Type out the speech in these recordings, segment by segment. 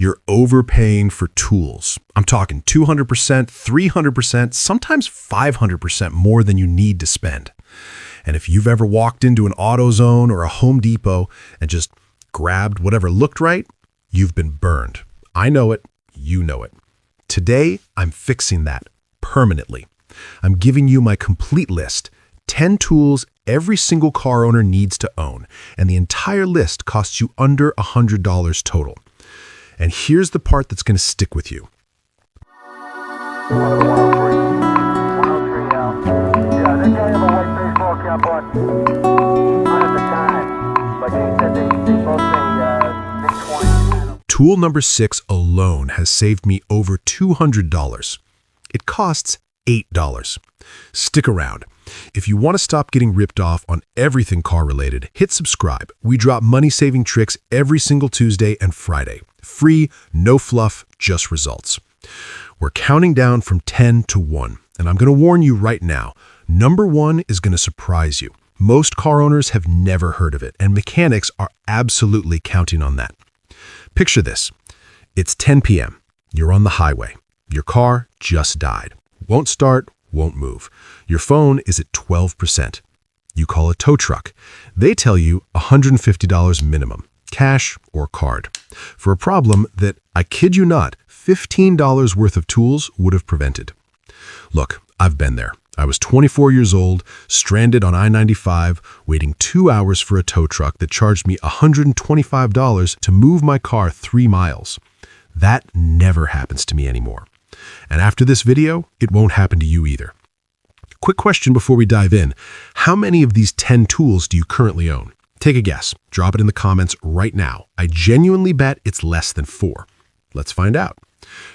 you're overpaying for tools. I'm talking 200%, 300%, sometimes 500% more than you need to spend. And if you've ever walked into an AutoZone or a Home Depot and just grabbed whatever looked right, you've been burned. I know it, you know it. Today, I'm fixing that permanently. I'm giving you my complete list, 10 tools every single car owner needs to own, and the entire list costs you under $100 total. And here's the part that's going to stick with you. 103 out. Yeah, they have a white baseball cap on. Not at the time, but they said they both say mid-20s. Tool number 6 alone has saved me over $200. It costs $8. Stick around. If you want to stop getting ripped off on everything car-related, hit subscribe. We drop money-saving tricks every single Tuesday and Friday. Free, no fluff, just results. We're counting down from 10 to 1, and I'm going to warn you right now. Number 1 is going to surprise you. Most car owners have never heard of it, and mechanics are absolutely counting on that. Picture this. It's 10 p.m. You're on the highway. Your car just died. Won't start, won't move. Your phone is at 12%. You call a tow truck. They tell you $150 minimum, cash or card, for a problem that, I kid you not, $15 worth of tools would have prevented. Look, I've been there. I was 24 years old, stranded on I-95, waiting 2 hours for a tow truck that charged me $125 to move my car 3 miles. That never happens to me anymore. And after this video, it won't happen to you either. Quick question before we dive in. How many of these 10 tools do you currently own? Take a guess. Drop it in the comments right now. I genuinely bet it's less than 4. Let's find out.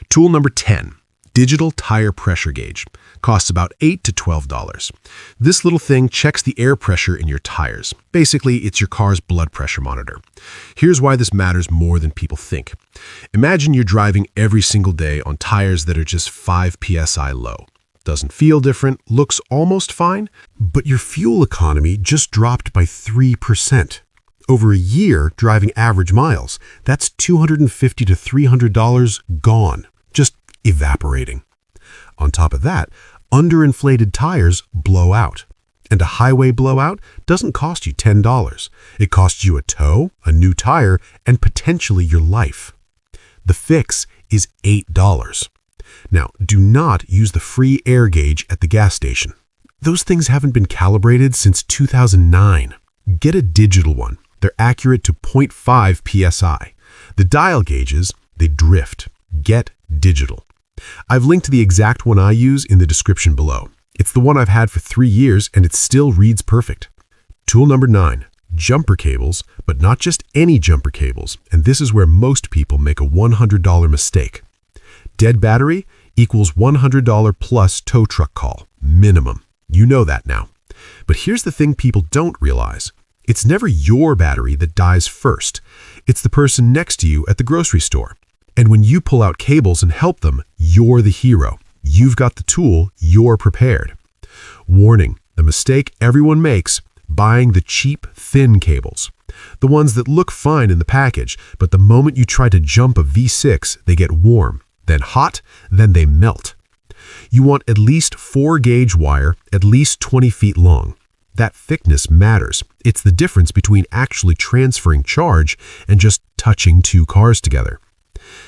Tool number 10, digital tire pressure gauge. Costs about $8 to $12. This little thing checks the air pressure in your tires. Basically, it's your car's blood pressure monitor. Here's why this matters more than people think. Imagine you're driving every single day on tires that are just 5 psi low. Doesn't feel different, looks almost fine, but your fuel economy just dropped by 3%. Over a year driving average miles, that's $250 to $300 gone, just evaporating. On top of that, underinflated tires blow out. And a highway blowout doesn't cost you $10. It costs you a tow, a new tire, and potentially your life. The fix is $8. Now, do not use the free air gauge at the gas station. Those things haven't been calibrated since 2009. Get a digital one. They're accurate to 0.5 psi. The dial gauges, they drift. Get digital. I've linked to the exact one I use in the description below. It's the one I've had for 3 years and it still reads perfect. Tool number 9, jumper cables, but not just any jumper cables, and this is where most people make a $100 mistake. Dead battery equals $100 plus tow truck call, minimum. You know that now. But here's the thing people don't realize. It's never your battery that dies first. It's the person next to you at the grocery store. And when you pull out cables and help them, you're the hero. You've got the tool, you're prepared. Warning, the mistake everyone makes, buying the cheap, thin cables. The ones that look fine in the package, but the moment you try to jump a V6, they get warm, then hot, then they melt. You want at least 4-gauge wire, at least 20 feet long. That thickness matters. It's the difference between actually transferring charge and just touching 2 cars together.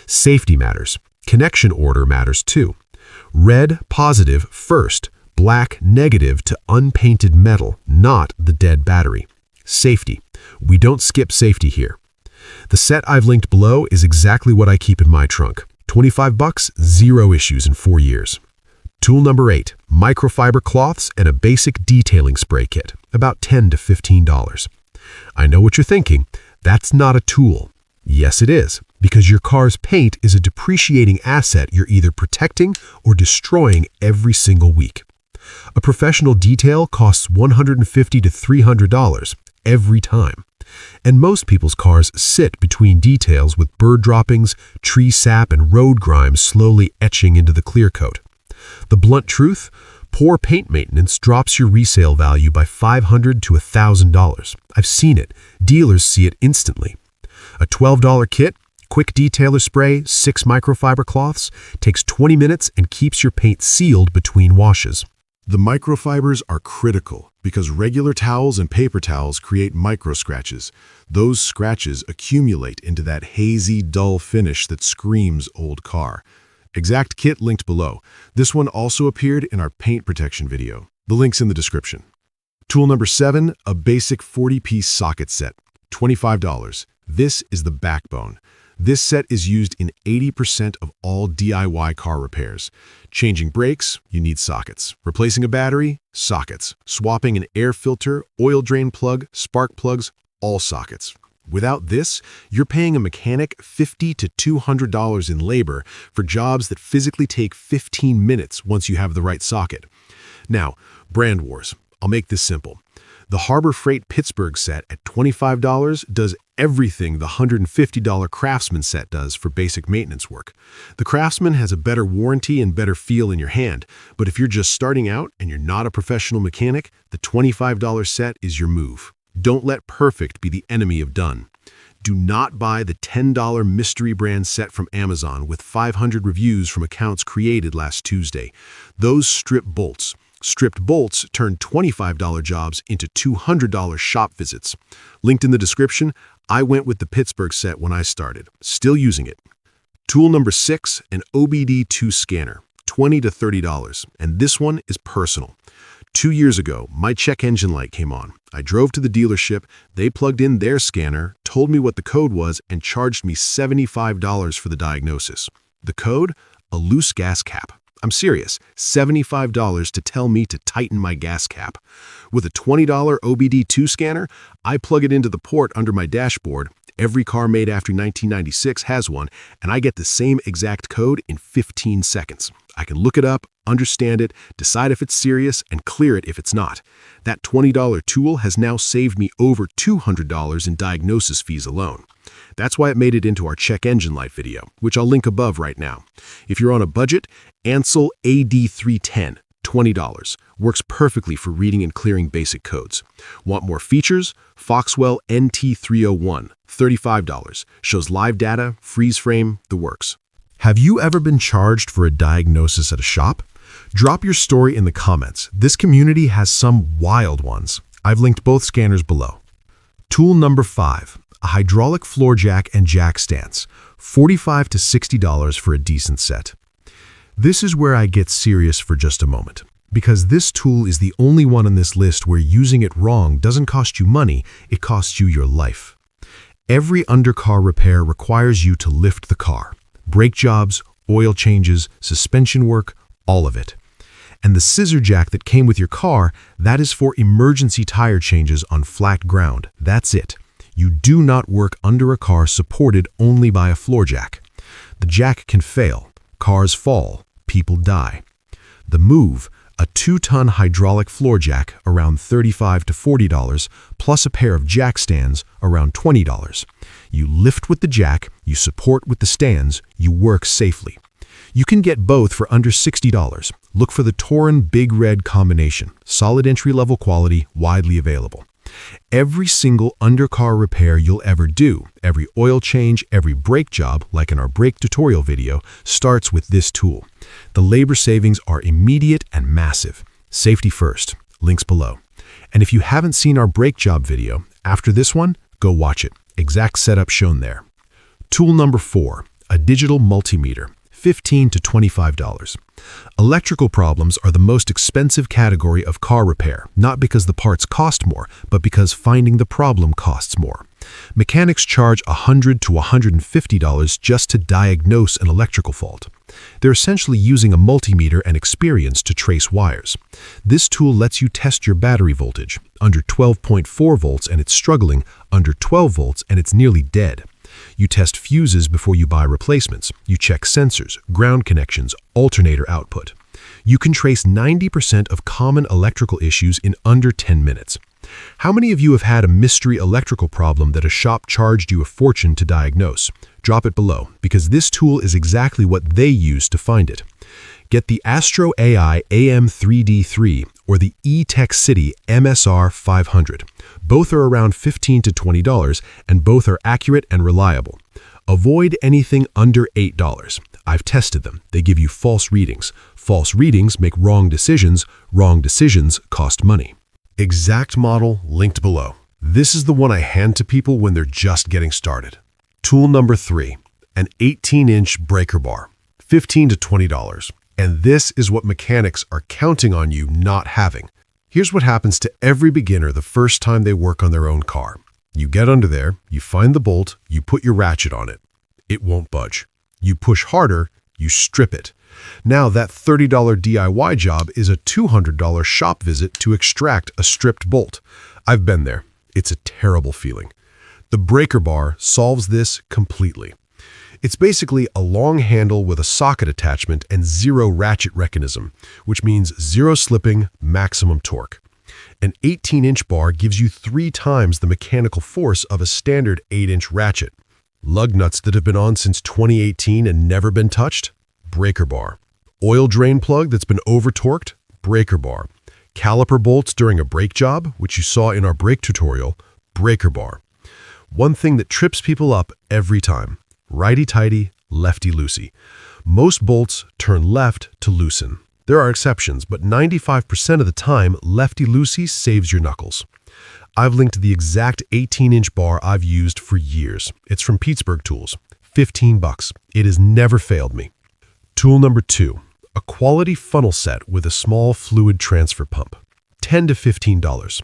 Safety matters. Connection order matters too. Red positive first, black negative to unpainted metal, not the dead battery. Safety. We don't skip safety here. The set I've linked below is exactly what I keep in my trunk. $25, 0 issues in 4 years. Tool number 8, microfiber cloths and a basic detailing spray kit, about $10 to $15. I know what you're thinking. That's not a tool. Yes, it is, because your car's paint is a depreciating asset you're either protecting or destroying every single week. A professional detail costs $150 to $300 every time. And most people's cars sit between details with bird droppings, tree sap, and road grime slowly etching into the clear coat. The blunt truth, poor paint maintenance drops your resale value by $500 to $1,000. I've seen it. Dealers see it instantly. A $12 kit, Quick detailer spray, 6 microfiber cloths, takes 20 minutes and keeps your paint sealed between washes. The microfibers are critical because regular towels and paper towels create micro scratches. Those scratches accumulate into that hazy, dull finish that screams old car. Exact kit linked below. This one also appeared in our paint protection video. The link's in the description. Tool number 7, a basic 40-piece socket set, $25. This is the backbone. This set is used in 80% of all DIY car repairs. Changing brakes, you need sockets. Replacing a battery, sockets. Swapping an air filter, oil drain plug, spark plugs, all sockets. Without this, you're paying a mechanic $50 to $200 in labor for jobs that physically take 15 minutes once you have the right socket. Now, brand wars. I'll make this simple. The Harbor Freight Pittsburgh set at $25 does everything the $150 Craftsman set does for basic maintenance work. The Craftsman has a better warranty and better feel in your hand, but if you're just starting out and you're not a professional mechanic, the $25 set is your move. Don't let perfect be the enemy of done. Do not buy the $10 mystery brand set from Amazon with 500 reviews from accounts created last Tuesday. Those strip bolts. Stripped bolts turn $25 jobs into $200 shop visits. Linked in the description, I went with the Pittsburgh set when I started, still using it. Tool number 6, an OBD2 scanner, $20 to $30, and this one is personal. 2 years ago, my check engine light came on. I drove to the dealership, they plugged in their scanner, told me what the code was, and charged me $75 for the diagnosis. The code? A loose gas cap. I'm serious, $75 to tell me to tighten my gas cap. With a $20 OBD2 scanner, I plug it into the port under my dashboard. Every car made after 1996 has one, and I get the same exact code in 15 seconds. I can look it up, understand it, decide if it's serious, and clear it if it's not. That $20 tool has now saved me over $200 in diagnosis fees alone. That's why it made it into our check engine light video, which I'll link above right now. If you're on a budget, Ansel AD310, $20. Works perfectly for reading and clearing basic codes. Want more features? Foxwell NT301, $35. Shows live data, freeze frame, the works. Have you ever been charged for a diagnosis at a shop? Drop your story in the comments. This community has some wild ones. I've linked both scanners below. Tool number 5, a hydraulic floor jack and jack stance, $45 to $60 for a decent set. This is where I get serious for just a moment, because this tool is the only one on this list where using it wrong doesn't cost you money, it costs you your life. Every undercar repair requires you to lift the car. Brake jobs, oil changes, suspension work, all of it. And the scissor jack that came with your car, that is for emergency tire changes on flat ground. That's it. You do not work under a car supported only by a floor jack. The jack can fail, cars fall, people die. The move, a 2-ton hydraulic floor jack, around $35 to $40, plus a pair of jack stands, around $20. You lift with the jack, you support with the stands, you work safely. You can get both for under $60. Look for the Torin Big Red combination, solid entry-level quality, widely available. Every single undercar repair you'll ever do, every oil change, every brake job, like in our brake tutorial video, starts with this tool. The labor savings are immediate and massive. Safety first, links below. And if you haven't seen our brake job video, after this one, go watch it. Exact setup shown there. Tool number 4, a digital multimeter, $15 to $25. Electrical problems are the most expensive category of car repair, not because the parts cost more, but because finding the problem costs more. Mechanics charge $100 to $150 just to diagnose an electrical fault. They're essentially using a multimeter and experience to trace wires. This tool lets you test your battery voltage, under 12.4 volts and it's struggling, under 12 volts and it's nearly dead. You test fuses before you buy replacements. You check sensors, ground connections, alternator output. You can trace 90% of common electrical issues in under 10 minutes. How many of you have had a mystery electrical problem that a shop charged you a fortune to diagnose? Drop it below, because this tool is exactly what they use to find it. Get the AstroAI AM3D3 or the eTech City MSR 500. Both are around $15 to $20, and both are accurate and reliable. Avoid anything under $8. I've tested them. They give you false readings. False readings make wrong decisions. Wrong decisions cost money. Exact model linked below. This is the one I hand to people when they're just getting started. Tool number 3, an 18-inch breaker bar, $15 to $20. And this is what mechanics are counting on you not having. Here's what happens to every beginner the first time they work on their own car. You get under there, you find the bolt, you put your ratchet on it. It won't budge. You push harder, you strip it. Now that $30 DIY job is a $200 shop visit to extract a stripped bolt. I've been there. It's a terrible feeling. The breaker bar solves this completely. It's basically a long handle with a socket attachment and zero ratchet mechanism, which means zero slipping, maximum torque. An 18-inch bar gives you 3 times the mechanical force of a standard 8-inch ratchet. Lug nuts that have been on since 2018 and never been touched? Breaker bar. Oil drain plug that's been over-torqued? Breaker bar. Caliper bolts during a brake job, which you saw in our brake tutorial? Breaker bar. One thing that trips people up every time. Righty-tighty, lefty-loosey. Most bolts turn left to loosen. There are exceptions, but 95% of the time, lefty-loosey saves your knuckles. I've linked the exact 18-inch bar I've used for years. It's from Pittsburgh Tools. $15. It has never failed me. Tool number 2, a quality funnel set with a small fluid transfer pump. $10 to $15.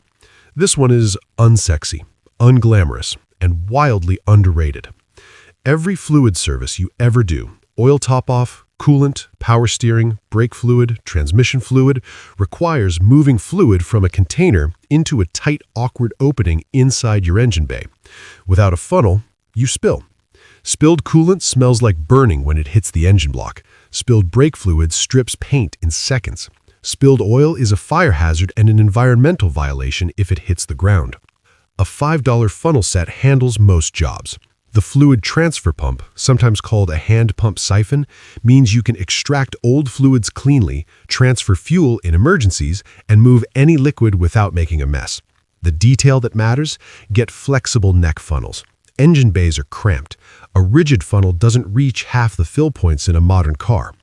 This one is unsexy, unglamorous, and wildly underrated. Every fluid service you ever do, oil top-off, coolant, power steering, brake fluid, transmission fluid, requires moving fluid from a container into a tight, awkward opening inside your engine bay. Without a funnel, you spill. Spilled coolant smells like burning when it hits the engine block. Spilled brake fluid strips paint in seconds. Spilled oil is a fire hazard and an environmental violation if it hits the ground. A $5 funnel set handles most jobs. The fluid transfer pump, sometimes called a hand pump siphon, means you can extract old fluids cleanly, transfer fuel in emergencies, and move any liquid without making a mess. The detail that matters? Get flexible neck funnels. Engine bays are cramped. A rigid funnel doesn't reach half the fill points in a modern car.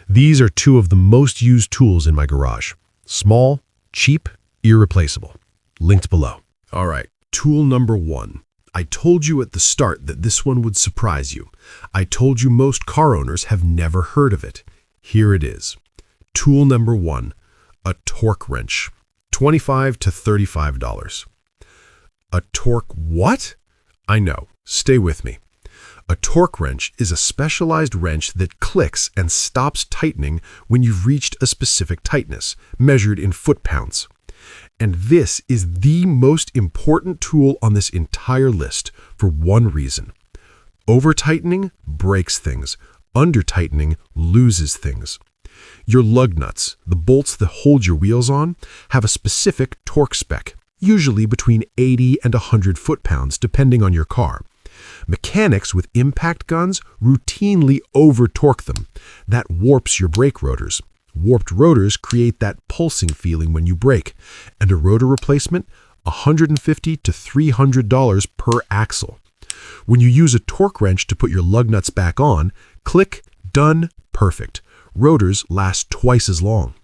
These are 2 of the most used tools in my garage. Small, cheap, irreplaceable. Linked below. All right, tool number 1. I told you at the start that this one would surprise you. I told you most car owners have never heard of it. Here it is. Tool number 1, a torque wrench. $25 to $35. A torque what? I know. Stay with me. A torque wrench is a specialized wrench that clicks and stops tightening when you've reached a specific tightness, measured in foot-pounds. And this is the most important tool on this entire list for one reason. Over-tightening breaks things. Under-tightening loses things. Your lug nuts, the bolts that hold your wheels on, have a specific torque spec, usually between 80 and 100 foot-pounds, depending on your car. Mechanics with impact guns routinely over-torque them. That warps your brake rotors. Warped rotors create that pulsing feeling when you brake, and a rotor replacement, $150 to $300 per axle. When you use a torque wrench to put your lug nuts back on, click, done, perfect. Rotors last twice as long.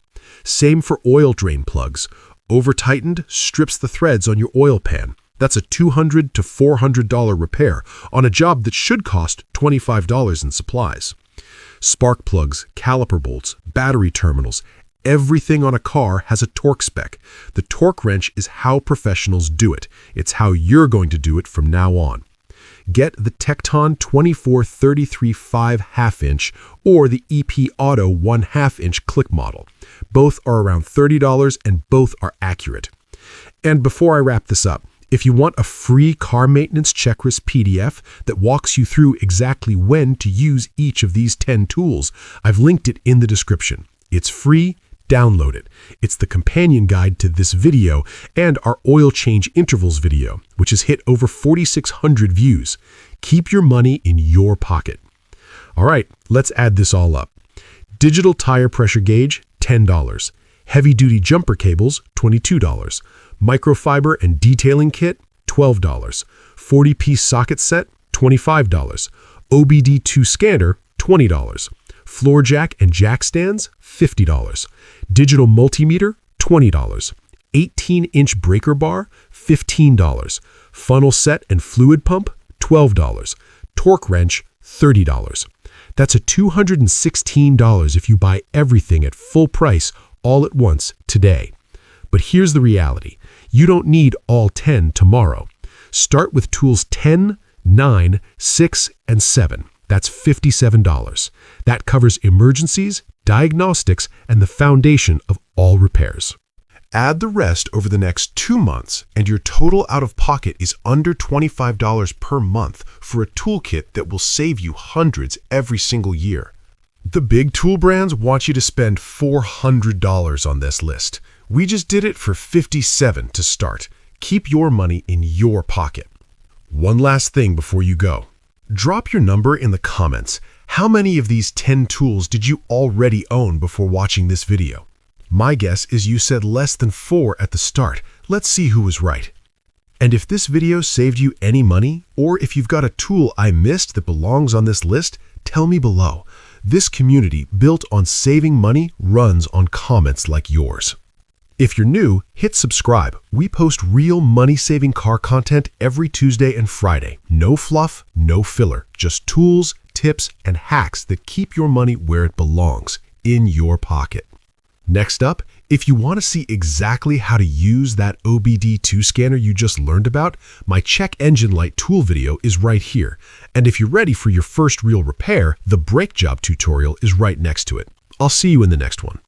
Same for oil drain plugs. Over-tightened strips the threads on your oil pan. That's a $200 to $400 repair on a job that should cost $25 in supplies. Spark plugs, caliper bolts, battery terminals, everything on a car has a torque spec. The torque wrench is how professionals do it. It's how you're going to do it from now on. Get the Tecton 24-33-5 half-inch or the EP Auto 1 half-inch click model. Both are around $30 and both are accurate. And before I wrap this up, if you want a free car maintenance checklist PDF that walks you through exactly when to use each of these 10 tools, I've linked it in the description. It's free, download it. It's the companion guide to this video and our oil change intervals video, which has hit over 4,600 views. Keep your money in your pocket. All right, let's add this all up. Digital tire pressure gauge, $10. Heavy-duty jumper cables, $22. Microfiber and detailing kit, $12. 40-piece socket set, $25. OBD2 scanner, $20. Floor jack and jack stands, $50. Digital multimeter, $20. 18-inch breaker bar, $15. Funnel set and fluid pump, $12. Torque wrench, $30. That's a $216 if you buy everything at full price all at once today. But here's the reality. You don't need all 10 tomorrow. Start with tools 10, 9, 6, and 7. That's $57. That covers emergencies, diagnostics, and the foundation of all repairs. Add the rest over the next 2 months, and your total out-of-pocket is under $25 per month for a toolkit that will save you hundreds every single year. The big tool brands want you to spend $400 on this list. We just did it for $57 to start. Keep your money in your pocket. One last thing before you go. Drop your number in the comments. How many of these 10 tools did you already own before watching this video? My guess is you said less than 4 at the start. Let's see who was right. And if this video saved you any money, or if you've got a tool I missed that belongs on this list, tell me below. This community built on saving money runs on comments like yours. If you're new, hit subscribe. We post real money-saving car content every Tuesday and Friday. No fluff, no filler, just tools, tips, and hacks that keep your money where it belongs, in your pocket. Next up, if you want to see exactly how to use that OBD2 scanner you just learned about, my check engine light tool video is right here. And if you're ready for your first real repair, the brake job tutorial is right next to it. I'll see you in the next one.